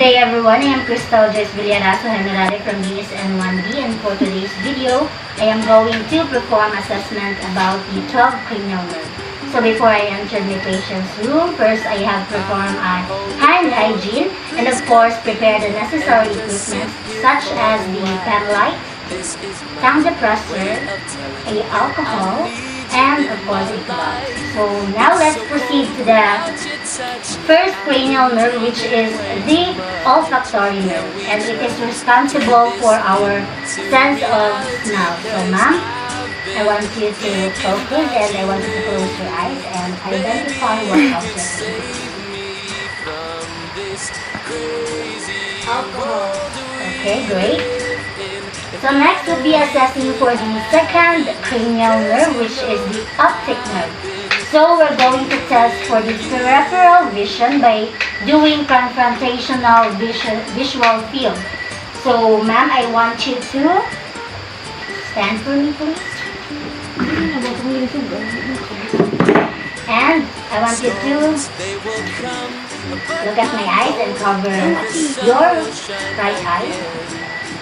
Hey everyone, I am Crystal Joyce Villarazo Generale from BSN1B, and for today's video, I am going to perform assessment about the 12 cranial nerve. So before I enter my patient's room, first I have performed a hand hygiene and of course prepare the necessary equipment such as the pen light, tongue depressor, a alcohol, and of course a glove. So now let's proceed to the first cranial nerve, which is the olfactory nerve, and it is responsible for our sense of smell. So ma'am, I want you to focus and I want you to close your eyes and identify what object it is. Alcohol. Okay, great. So next we'll be assessing for the second cranial nerve, which is the optic nerve. So we're going to test for the peripheral vision by doing confrontational visual field. So ma'am, I want you to stand for me please. And I want you to look at my eyes and cover your right eye.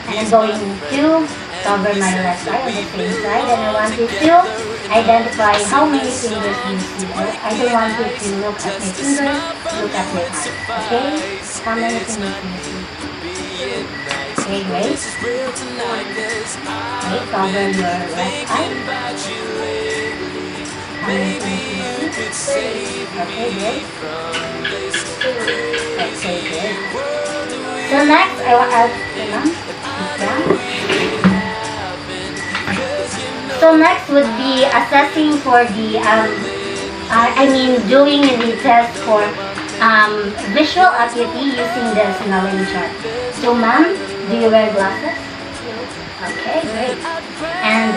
And I'm going to cover my left eye on the same side, and I want you to identify how many fingers you see. I don't want you to look at my fingers, look at my eye. Okay? How many fingers do you see? Okay, great. Okay, cover your left eye. How many fingers do you see? Okay, great. Okay, good. So next, I want So next would be assessing for the, doing the test for visual acuity using the Snellen chart. So ma'am, do you wear glasses? Okay, great. And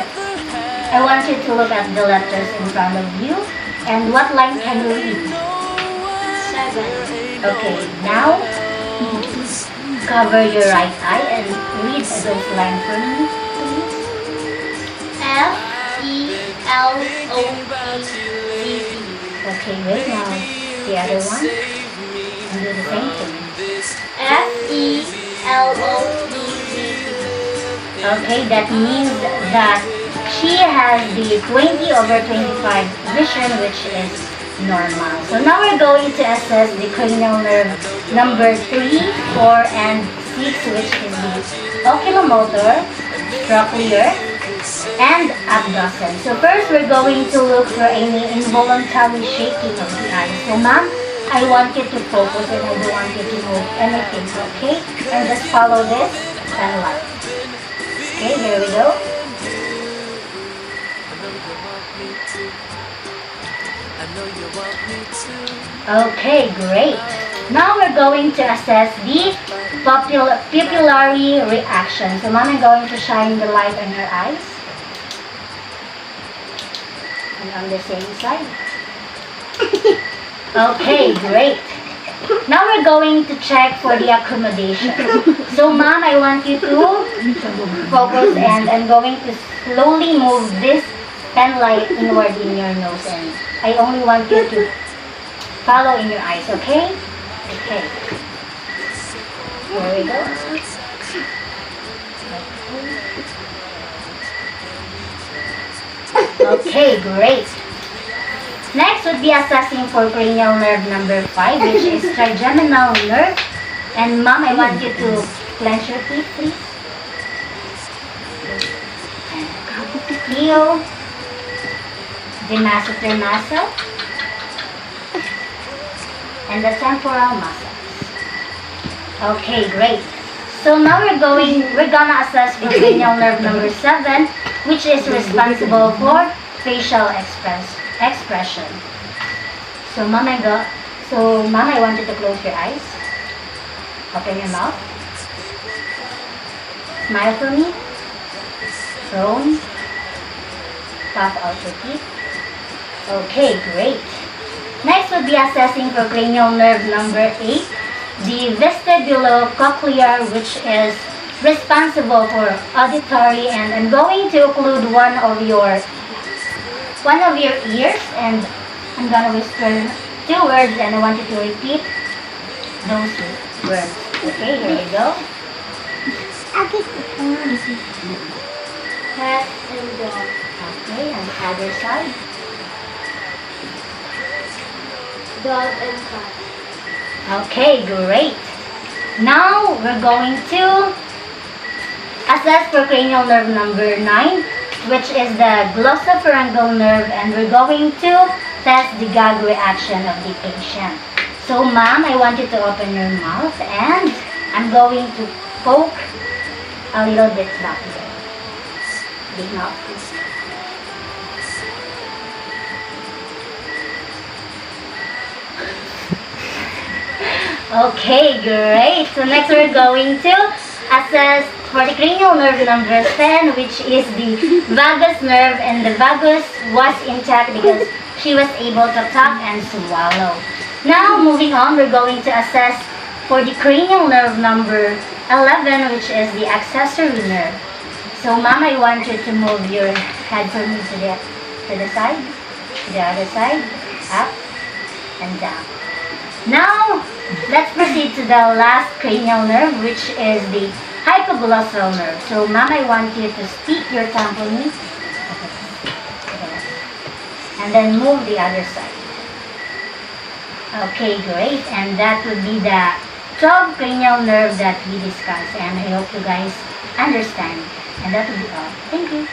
I want you to look at the letters in front of you. And what line can you read? 7. Okay, now cover your right eye and read those lines for me, please. F-E-L-O-E-C-T. Okay, wait now. The other one. And do the same thing. F-E-L-O-E-C-T. Okay, that means that she has the 20/25 vision, which is normal. So now we're going to assess the cranial nerve number 3, 4, and 6, which is the oculomotor, trochlear, and abducens. So first we're going to look for any involuntary shaking of the eyes. So ma'am, I want you to focus and I don't want you to move anything, okay? And just follow this pen light. Okay, here we go. Okay, great. Now we're going to assess the pupillary reaction. So ma'am, I'm going to shine the light on your eyes. And on the same side. Okay, great. Now we're going to check for the accommodation. So ma'am, I want you to focus and I'm going to slowly move this pen light inward in your nose, and I only want you to follow in your eyes, okay? Okay. There we go. Okay, great. Next would be assessing for cranial nerve number 5, which is trigeminal nerve. And ma'am, I want you to clench your teeth, please. Feel the masseter muscle and the temporal muscles. Okay, great. So now we're gonna assess the cranial nerve number 7, which is responsible for facial expression. So ma'am, I want you to close your eyes. Open your mouth. Smile for me. Frown. Puff out your teeth. Okay, great. Next would be assessing for cranial nerve number 8, the vestibulocochlear, which is responsible for auditory, and I'm going to occlude one of your ears, and I'm gonna whisper 2 words and I want you to repeat those words. Okay, here we go. Cat and dog. Okay, on the other side. Dog and cat. Okay, great. Now we're going to assess for cranial nerve number 9, which is the glossopharyngeal nerve, and we're going to test the gag reaction of the patient. So, ma'am, I want you to open your mouth, and I'm going to poke a little bit back here. Big mouth, please. Okay, great. So next we're going to assess for the cranial nerve number 10, which is the vagus nerve, and the vagus was intact because she was able to talk and swallow. Now, moving on, we're going to assess for the cranial nerve number 11, which is the accessory nerve. So, ma'am, I want you to move your head for me to the side, to the other side, up and down. Now, let's proceed to the last cranial nerve, which is the hypoglossal nerve. So, ma'am, I want you to stick your tongue for me. And then move the other side. Okay, great. And that would be the 12 cranial nerve that we discussed. And I hope you guys understand. And that will be all. Thank you.